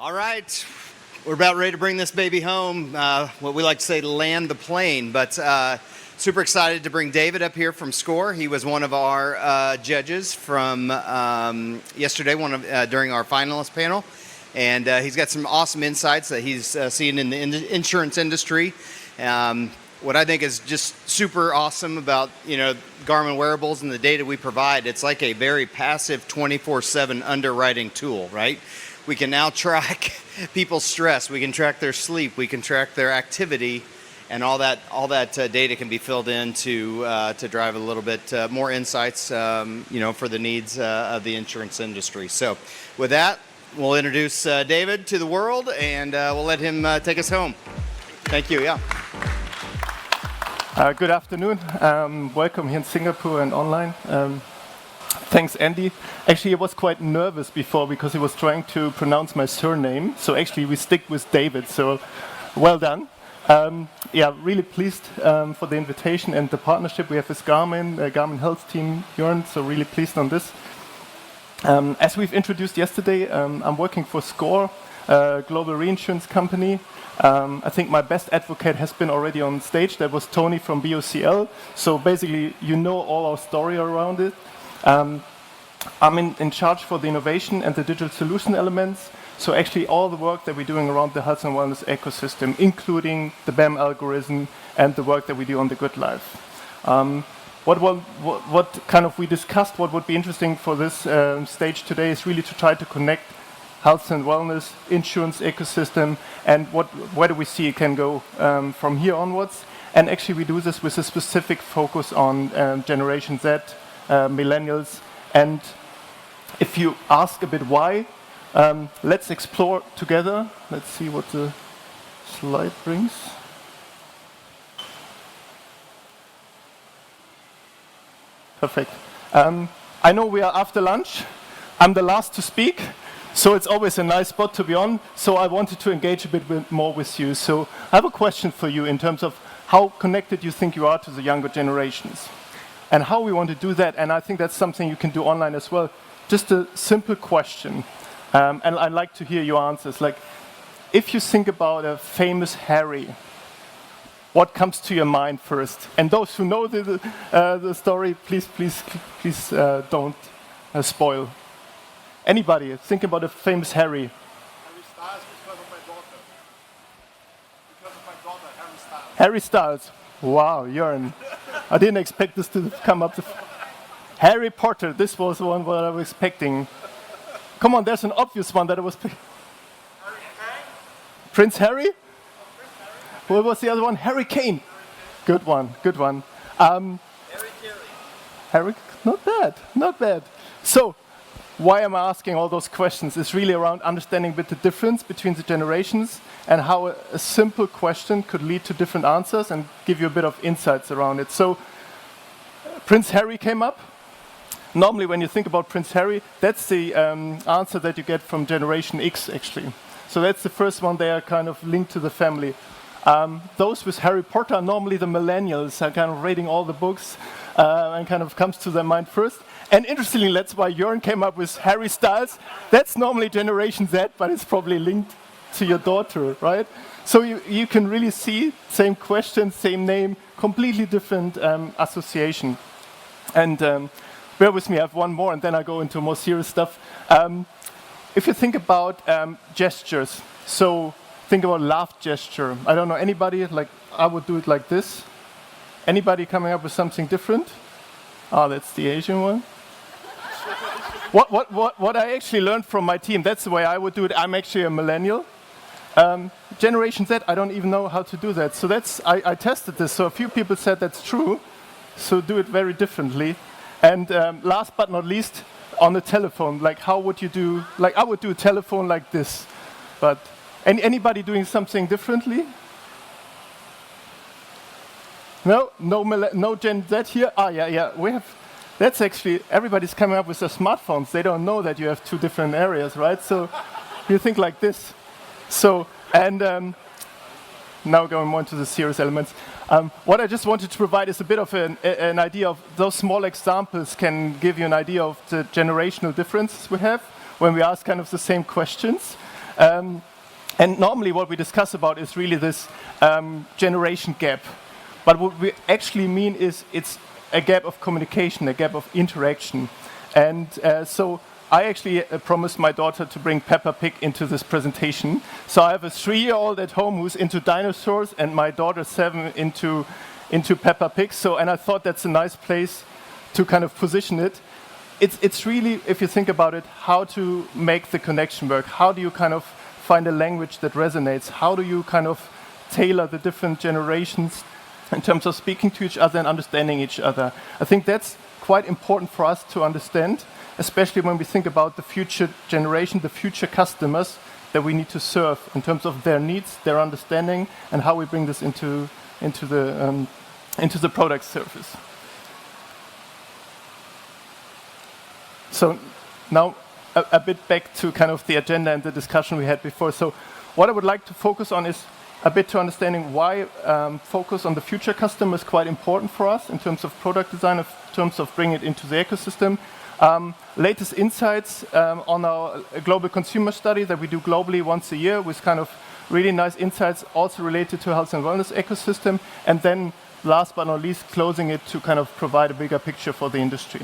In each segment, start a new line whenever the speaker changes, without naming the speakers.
All right, we're about ready to bring this baby home, what we like to say, land the plane. But super excited to bring David up here from SCORE. He was one of our judges from yesterday, during our finalist panel. And he's got some awesome insights that he's seen in the insurance industry. What I think is just super awesome about, Garmin wearables and the data we provide, it's like a very passive 24/7 underwriting tool, right? We can now track people's stress, we can track their sleep, we can track their activity, and all that data can be filled in to drive a little bit more insights, for the needs of the insurance industry. So with that, we'll introduce David to the world, and we'll let him take us home. Thank you. Yeah.
Good afternoon. Welcome here in Singapore and online. Thanks, Andy. Actually, I was quite nervous before because he was trying to pronounce my surname. So actually, we stick with David. So well done. Really pleased for the invitation and the partnership we have with Garmin, Garmin Health Team, Jörn. So really pleased on this. As we've introduced yesterday, I'm working for SCORE, a global reinsurance company. I think my best advocate has been already on stage. That was Tony from BOCL. So basically, you know all our story around it. I'm in charge for the innovation and the digital solution elements. So actually all the work that we're doing around the health and wellness ecosystem, including the BAM algorithm and the work that we do on the Good Life. What kind of we discussed, what would be interesting for this stage today is really to try to connect health and wellness, insurance ecosystem, and where do we see it can go from here onwards. And actually we do this with a specific focus on Generation Z, millennials. And if you ask a bit why, let's explore together. Let's see what the slide brings. Perfect. I know we are after lunch. I'm the last to speak, so it's always a nice spot to be on. So I wanted to engage a bit more with you. So I have a question for you in terms of how connected you think you are to the younger generations and how we want to do that. And I think that's something you can do online as well. Just a simple question. And I'd like to hear your answers. Like, if you think about a famous Harry, what comes to your mind first? And those who know the story, please don't spoil. Anybody think about a famous Harry?
Harry Styles because of my daughter. Because of my daughter, Harry Styles.
Harry Styles. Wow, Jörn. I didn't expect this to come up. Harry Potter. This was the one what I was expecting. Come on, there's an obvious one that I was.
Harry Kane.
Prince Harry? What was the other one? Harry Kane. Good one. Good one.
Harry Carey.
Harry, not bad. So, why am I asking all those questions? It's really around understanding the difference between the generations and how a simple question could lead to different answers and give you a bit of insights around it. So, Prince Harry came up. Normally, when you think about Prince Harry, that's the answer that you get from Generation X, actually. So that's the first one. They are kind of linked to the family. Those with Harry Potter are normally the millennials, are kind of reading all the books and kind of comes to their mind first. And interestingly, that's why Jörn came up with Harry Styles. That's normally Generation Z, but it's probably linked to your daughter, right? So you can really see, same question, same name, completely different association. And bear with me, I have one more, and then I go into more serious stuff. If you think about gestures, so think about laugh gesture. I don't know, anybody, like I would do it like this. Anybody coming up with something different? Oh, that's the Asian one. What I actually learned from my team, that's the way I would do it. I'm actually a millennial. Generation Z, I don't even know how to do that. So I tested this, so a few people said that's true. So do it very differently. And last but not least, on the telephone, like how would you do, like I would do a telephone like this. But anybody doing something differently? No Gen Z here? Yeah, we have, that's actually, everybody's coming up with their smartphones. They don't know that you have two different areas, right? So you think like this. So, and now going more into the serious elements. What I just wanted to provide is a bit of an idea of those small examples can give you an idea of the generational differences we have when we ask kind of the same questions. And normally what we discuss about is really this generation gap. But what we actually mean is it's a gap of communication, a gap of interaction. And so I actually promised my daughter to bring Peppa Pig into this presentation. So I have a 3-year-old at home who's into dinosaurs and my daughter 7 into Peppa Pig. So, and I thought that's a nice place to kind of position it. It's really, if you think about it, how to make the connection work. How do you kind of find a language that resonates? How do you kind of tailor the different generations in terms of speaking to each other and understanding each other? I think that's quite important for us to understand, especially when we think about the future generation, the future customers that we need to serve in terms of their needs, their understanding, and how we bring this into the product surface. So now a bit back to kind of the agenda and the discussion we had before. So what I would like to focus on is a bit to understanding why focus on the future customer is quite important for us in terms of product design, in terms of bringing it into the ecosystem. Latest insights on our global consumer study that we do globally once a year with kind of really nice insights also related to health and wellness ecosystem. And then last but not least, closing it to kind of provide a bigger picture for the industry.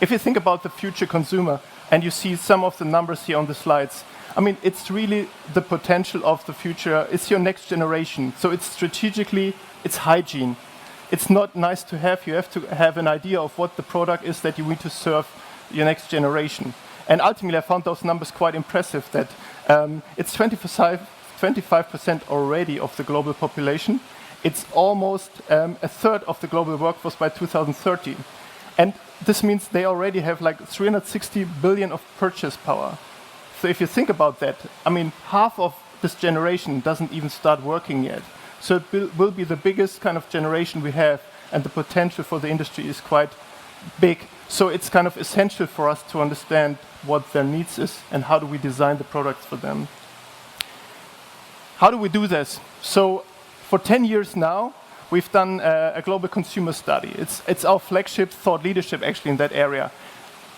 If you think about the future consumer, and you see some of the numbers here on the slides, I mean, it's really the potential of the future. It's your next generation. So it's strategically, it's hygiene. It's not nice to have. You have to have an idea of what the product is that you need to serve your next generation. And ultimately, I found those numbers quite impressive, that it's 25% already of the global population. It's almost a third of the global workforce by 2030. And this means they already have like 360 billion of purchase power. So if you think about that, I mean, half of this generation doesn't even start working yet. So it will be the biggest kind of generation we have, and the potential for the industry is quite big. So it's kind of essential for us to understand what their needs is and how do we design the products for them. How do we do this? So for 10 years now, we've done a global consumer study. It's our flagship thought leadership actually in that area.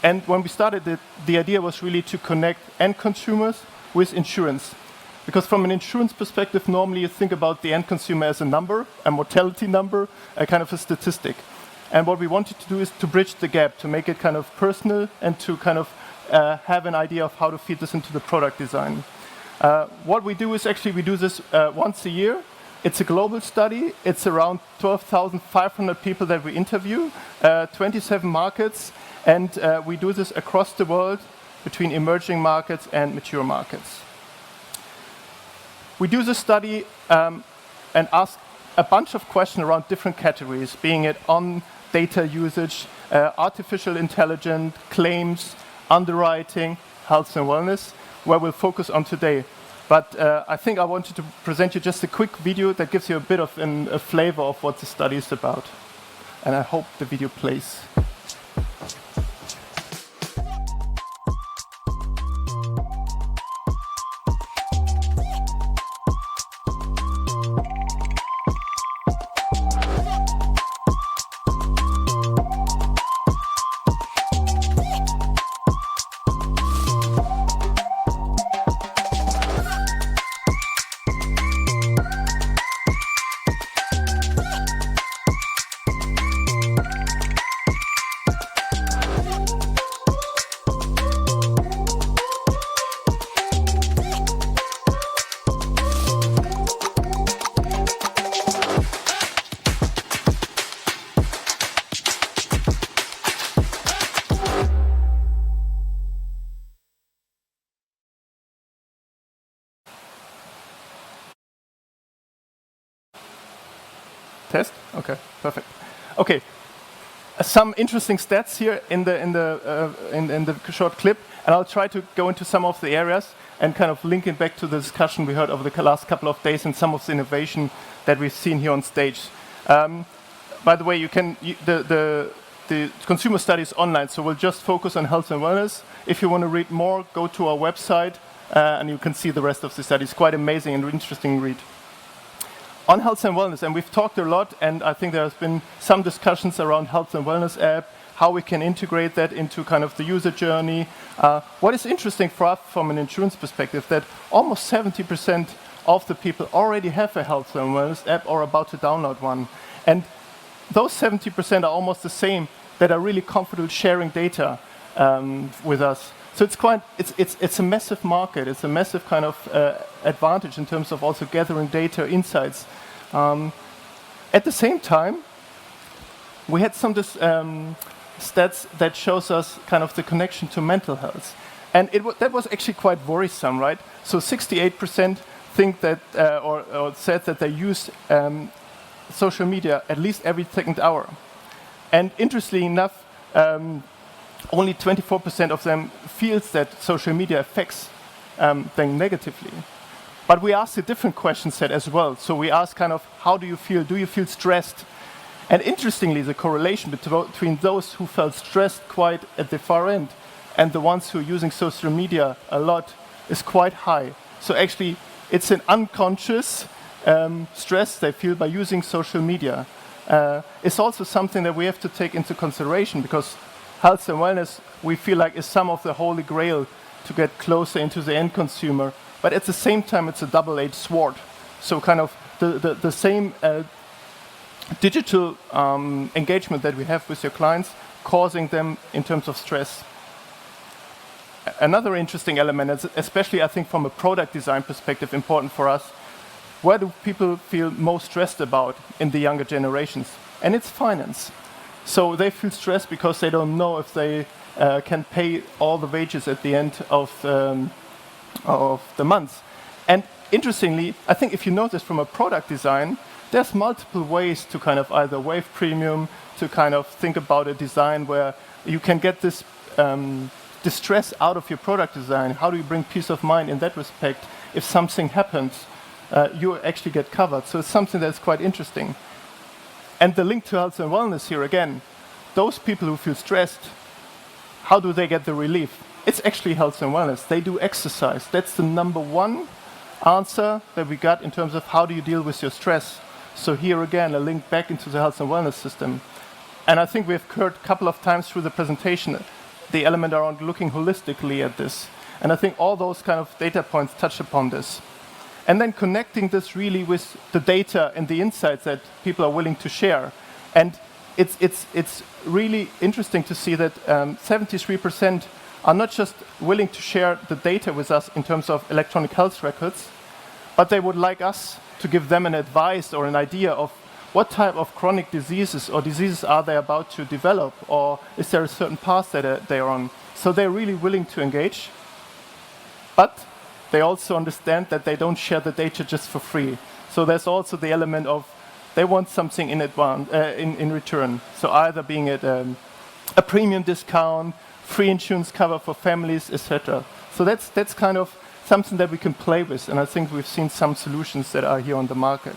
And when we started it, the idea was really to connect end consumers with insurance. Because from an insurance perspective, normally you think about the end consumer as a number, a mortality number, a kind of a statistic. And what we wanted to do is to bridge the gap, to make it kind of personal and to kind of have an idea of how to feed this into the product design. What we do is actually we do this once a year. It's a global study. It's around 12,500 people that we interview, 27 markets, and we do this across the world between emerging markets and mature markets. We do this study and ask a bunch of questions around different categories, being it on data usage, artificial intelligence, claims, underwriting, health and wellness, where we'll focus on today. But I think I wanted to present you just a quick video that gives you a bit of a flavor of what the study is about. And I hope the video plays. Test? Okay, perfect. Okay, some interesting stats here in the short clip, and I'll try to go into some of the areas and kind of link it back to the discussion we heard over the last couple of days and some of the innovation that we've seen here on stage. By the way, the consumer study is online, so we'll just focus on health and wellness. If you want to read more, go to our website, and you can see the rest of the study. It's quite amazing and interesting read. On health and wellness, and we've talked a lot, and I think there has been some discussions around health and wellness app, how we can integrate that into kind of the user journey. What is interesting for us from an insurance perspective, that almost 70% of the people already have a health and wellness app or about to download one. And those 70% are almost the same that are really comfortable sharing data with us. So it's a massive market. It's a massive kind of advantage in terms of also gathering data, insights. At the same time, we had some stats that shows us kind of the connection to mental health. And that was actually quite worrisome, right? So 68% think that, or said that they use social media at least every second hour. And interestingly enough, only 24% of them feels that social media affects them negatively. But we asked a different question set as well. So we asked kind of, how do you feel? Do you feel stressed? And interestingly, the correlation between those who felt stressed quite at the far end and the ones who are using social media a lot is quite high. So actually, it's an unconscious stress they feel by using social media. It's also something that we have to take into consideration, because health and wellness, we feel like, is some of the holy grail to get closer into the end consumer. But at the same time, it's a double-edged sword. So kind of the same digital engagement that we have with your clients, causing them in terms of stress. Another interesting element, especially I think from a product design perspective, important for us, where do people feel most stressed about in the younger generations? And it's finance. So they feel stressed because they don't know if they can pay all the wages at the end of the month. And interestingly, I think if you notice from a product design, there's multiple ways to kind of either waive premium, to kind of think about a design where you can get this distress out of your product design. How do you bring peace of mind in that respect? If something happens, you actually get covered. So it's something that's quite interesting. And the link to health and wellness here again, those people who feel stressed, how do they get the relief? It's actually health and wellness. They do exercise. That's the number one answer that we got in terms of how do you deal with your stress. So here again, a link back into the health and wellness system. And I think we've heard a couple of times through the presentation the element around looking holistically at this. And I think all those kind of data points touch upon this. And then connecting this really with the data and the insights that people are willing to share. And it's really interesting to see that 73% are not just willing to share the data with us in terms of electronic health records, but they would like us to give them an advice or an idea of what type of chronic diseases or diseases are they about to develop, or is there a certain path that they are on. So they're really willing to engage, but they also understand that they don't share the data just for free. So there's also the element of they want something in advance, in return. So either being it a premium discount, free insurance cover for families, etc. So that's kind of something that we can play with, and I think we've seen some solutions that are here on the market.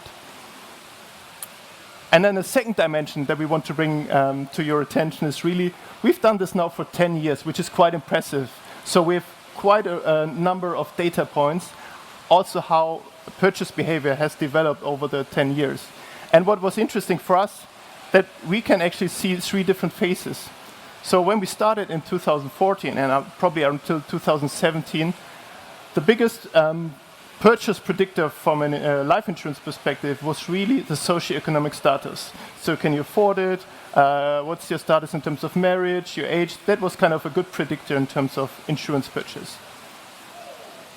And then the second dimension that we want to bring to your attention is really, we've done this now for 10 years, which is quite impressive. So we have quite a number of data points, also how purchase behavior has developed over the 10 years. And what was interesting for us, that we can actually see 3 different phases. So when we started in 2014, and probably until 2017, the biggest purchase predictor from a life insurance perspective was really the socioeconomic status. So can you afford it? What's your status in terms of marriage, your age? That was kind of a good predictor in terms of insurance purchase.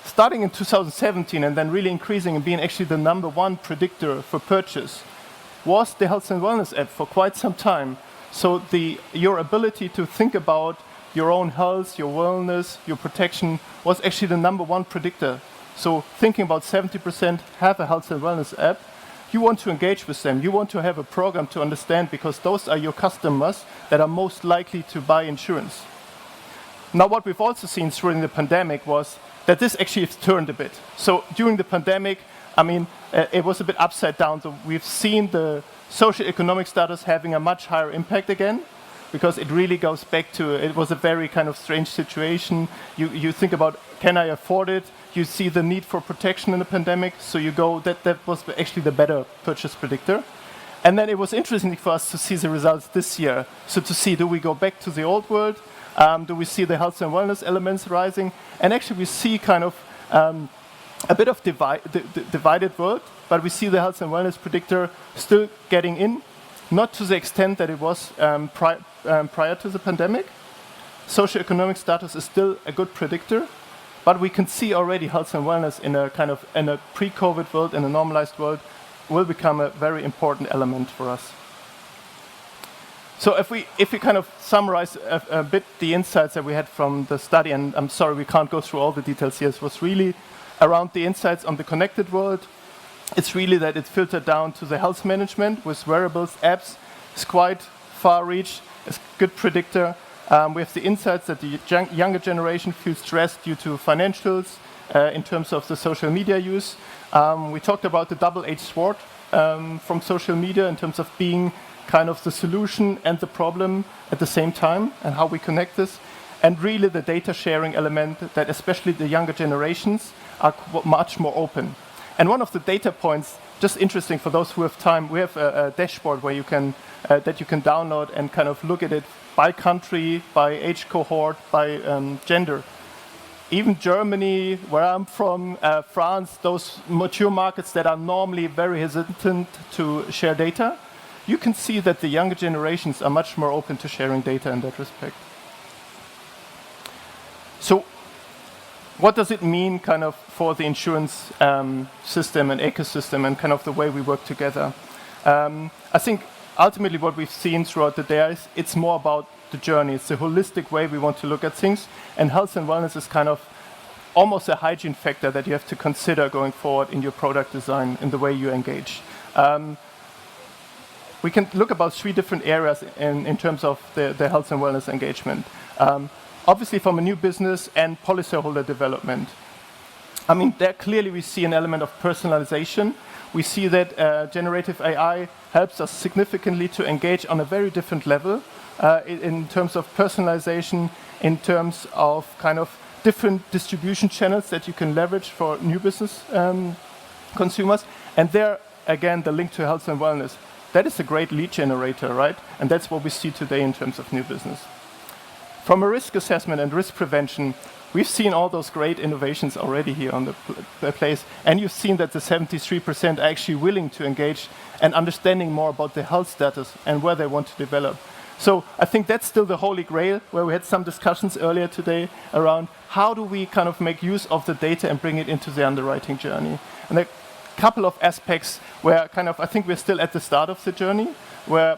Starting in 2017 and then really increasing and being actually the number 1 predictor for purchase was the health and wellness app for quite some time. So your ability to think about your own health, your wellness, your protection was actually the number 1 predictor. So thinking about 70% have a health and wellness app, you want to engage with them. You want to have a program to understand, because those are your customers that are most likely to buy insurance. Now, what we've also seen during the pandemic was that this actually has turned a bit. So during the pandemic, I mean, it was a bit upside down. So we've seen the socioeconomic status having a much higher impact again, because it really goes back to, it was a very kind of strange situation. You think about, can I afford it? You see the need for protection in the pandemic, so you go, that was actually the better purchase predictor. And then it was interesting for us to see the results this year. So to see, do we go back to the old world? Do we see the health and wellness elements rising? And actually we see kind of a bit of divided world, but we see the health and wellness predictor still getting in, not to the extent that it was prior to the pandemic. Socioeconomic status is still a good predictor, but we can see already health and wellness in a kind of in a pre-COVID world, in a normalized world, will become a very important element for us. So if we kind of summarize a bit the insights that we had from the study, and I'm sorry we can't go through all the details here, it was really around the insights on the connected world. It's really that it filtered down to the health management with wearables, apps. It's quite far reach, it's a good predictor. We have the insights that the younger generation feels stressed due to financials in terms of the social media use. We talked about the double-edged sword from social media in terms of being kind of the solution and the problem at the same time, and how we connect this. And really the data sharing element that especially the younger generations are much more open. And one of the data points, just interesting for those who have time, we have a dashboard where you can that you can download and kind of look at it by country, by age cohort, by gender. Even Germany, where I'm from, France, those mature markets that are normally very hesitant to share data, you can see that the younger generations are much more open to sharing data in that respect. So what does it mean kind of for the insurance system and ecosystem and kind of the way we work together? I think ultimately what we've seen throughout the day is it's more about the journey. It's the holistic way we want to look at things, and health and wellness is kind of almost a hygiene factor that you have to consider going forward in your product design, in the way you engage. We can look about 3 different areas in terms of the health and wellness engagement. Obviously from a new business and policyholder development. I mean, there clearly we see an element of personalization. We see that generative AI helps us significantly to engage on a very different level in terms of personalization, in terms of kind of different distribution channels that you can leverage for new business consumers. And there, again, the link to health and wellness. That is a great lead generator, right? And that's what we see today in terms of new business. From a risk assessment and risk prevention, we've seen all those great innovations already here on the place, and you've seen that the 73% are actually willing to engage and understanding more about the health status and where they want to develop. So I think that's still the holy grail, where we had some discussions earlier today around how do we kind of make use of the data and bring it into the underwriting journey. And a couple of aspects where kind of I think we're still at the start of the journey, where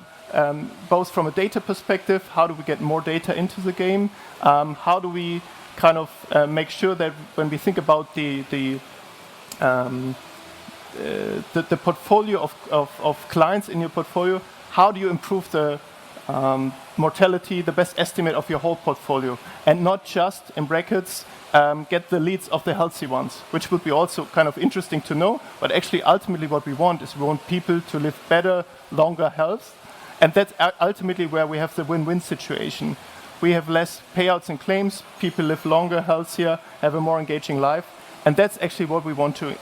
both from a data perspective, how do we get more data into the game? How do we kind of make sure that when we think about the portfolio of clients in your portfolio, how do you improve the mortality, the best estimate of your whole portfolio, and not just, in brackets, get the leads of the healthy ones, which would be also kind of interesting to know, but actually ultimately what we want is we want people to live better, longer health, and that's ultimately where we have the win-win situation. We have less payouts and claims, people live longer, healthier, have a more engaging life, and that's actually what we want to,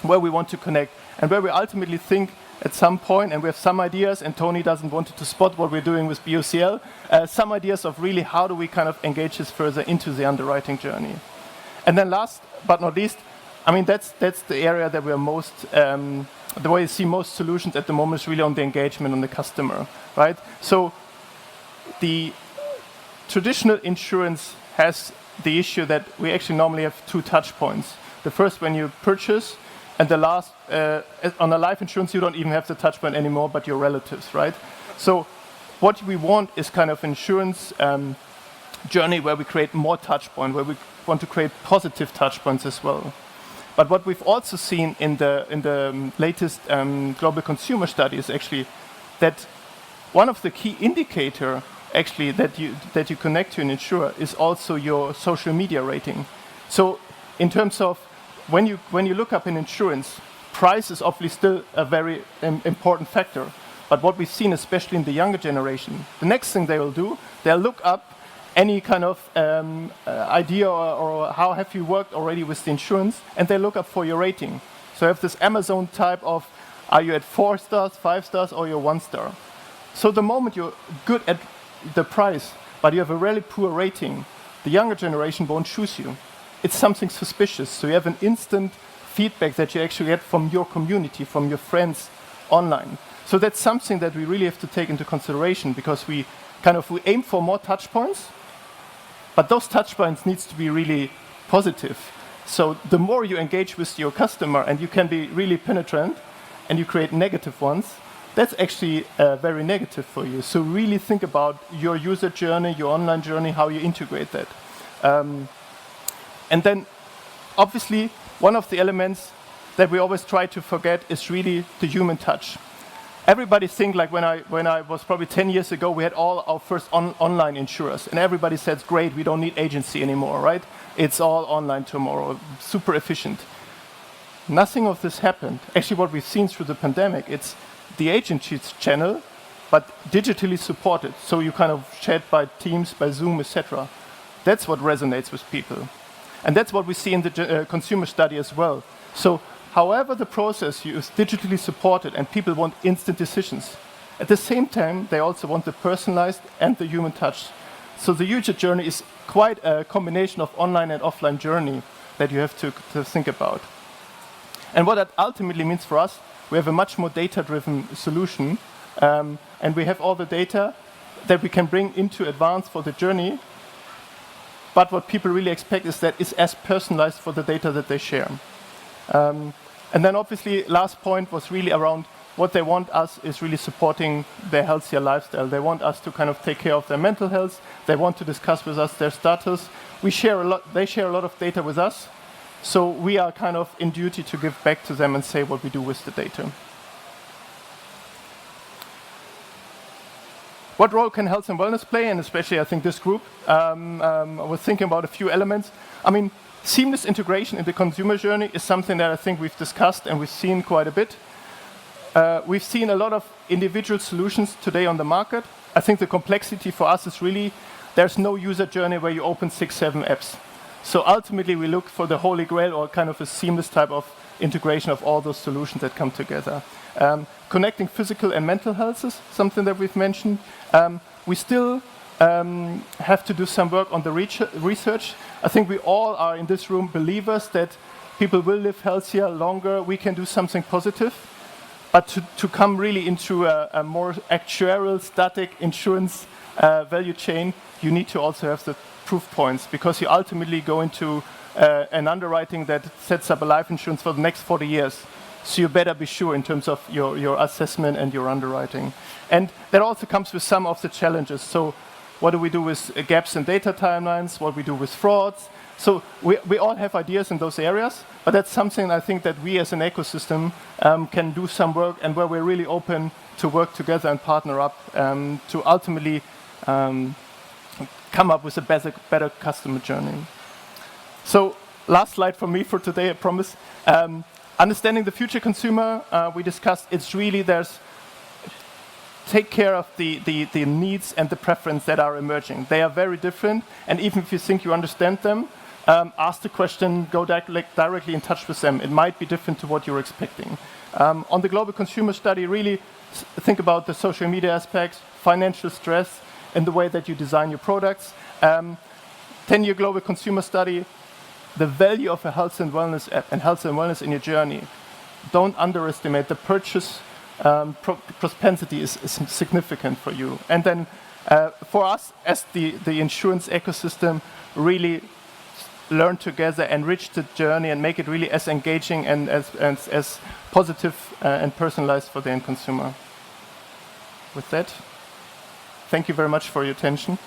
where we want to connect, and where we ultimately think at some point, and we have some ideas, and Tony doesn't want to spot what we're doing with BOCL, some ideas of really how do we kind of engage this further into the underwriting journey. And then last but not least, I mean, that's the area that we're most, the way you see most solutions at the moment is really on the engagement on the customer, right? So the traditional insurance has the issue that we actually normally have 2 touch points. The first when you purchase, and the last, on a life insurance, you don't even have the touch point anymore, but your relatives, right? So what we want is kind of insurance journey where we create more touch points, where we want to create positive touch points as well. But what we've also seen in the latest global consumer study is actually that one of the key indicator actually that you connect to an insurer is also your social media rating. So in terms of when you look up in insurance, price is obviously still a very important factor. But what we've seen, especially in the younger generation, the next thing they will do, they'll look up any kind of idea or how have you worked already with the insurance, and they look up for your rating. So you have this Amazon type of Are you at 4 stars, 5 stars, or you're 1 star? So the moment you're good at the price, but you have a really poor rating, the younger generation won't choose you. It's something suspicious. So you have an instant feedback that you actually get from your community, from your friends online. So that's something that we really have to take into consideration, because we aim for more touch points, but those touch points needs to be really positive. So the more you engage with your customer and you can be really penetrant and you create negative ones, that's actually very negative for you. So really think about your user journey, your online journey, how you integrate that. And then obviously one of the elements that we always try to forget is really the human touch. Everybody think like when I was probably 10 years ago, we had all our first online insurers, and everybody says, great, we don't need agency anymore, right? It's all online tomorrow, super efficient. Nothing of this happened. Actually, what we've seen through the pandemic, it's the agency channel, but digitally supported. So you chat by Teams, by Zoom, etc. That's what resonates with people. And that's what we see in the consumer study as well. So however the process is digitally supported and people want instant decisions, at the same time, they also want the personalized and the human touch. So the user journey is quite a combination of online and offline journey that you have to think about. And what that ultimately means for us, we have a much more data-driven solution, and we have all the data that we can bring into advance for the journey. But what people really expect is that it's as personalized for the data that they share. And then obviously, last point was really around what they want us is really supporting their healthier lifestyle. They want us to take care of their mental health. They want to discuss with us their status. They share a lot of data with us. So we are in duty to give back to them and say what we do with the data. What role can health and wellness play? And especially, I think this group was thinking about a few elements. I mean, seamless integration in the consumer journey is something that I think we've discussed and we've seen quite a bit. We've seen a lot of individual solutions today on the market. I think the complexity for us is really, there's no user journey where you open 6, 7 apps. So ultimately, we look for the holy grail or a seamless type of integration of all those solutions that come together. Connecting physical and mental health is something that we've mentioned. We still have to do some work on the research. I think we all are in this room believers that people will live healthier, longer. We can do something positive. But to come really into a more actuarial, static insurance value chain, you need to also have the proof points, because you ultimately go into an underwriting that sets up a life insurance for the next 40 years. So you better be sure in terms of your assessment and your underwriting. And that also comes with some of the challenges. So what do we do with gaps in data timelines? What we do with frauds? So we all have ideas in those areas, but that's something I think that we as an ecosystem can do some work, and where we're really open to work together and partner up to ultimately come up with a better customer journey. So last slide for me for today, I promise. Understanding the future consumer, we discussed, it's really take care of the needs and the preference that are emerging. They are very different, and even if you think you understand them, ask the question, go directly in touch with them. It might be different to what you're expecting. On the global consumer study, really think about the social media aspects, financial stress, and the way that you design your products. 10-year global consumer study, the value of a health and wellness app and health and wellness in your journey. Don't underestimate the purchase propensity is significant for you. And then for us, as the insurance ecosystem, really learn together, enrich the journey, and make it really as engaging and as positive and personalized for the end consumer. With that, thank you very much for your attention.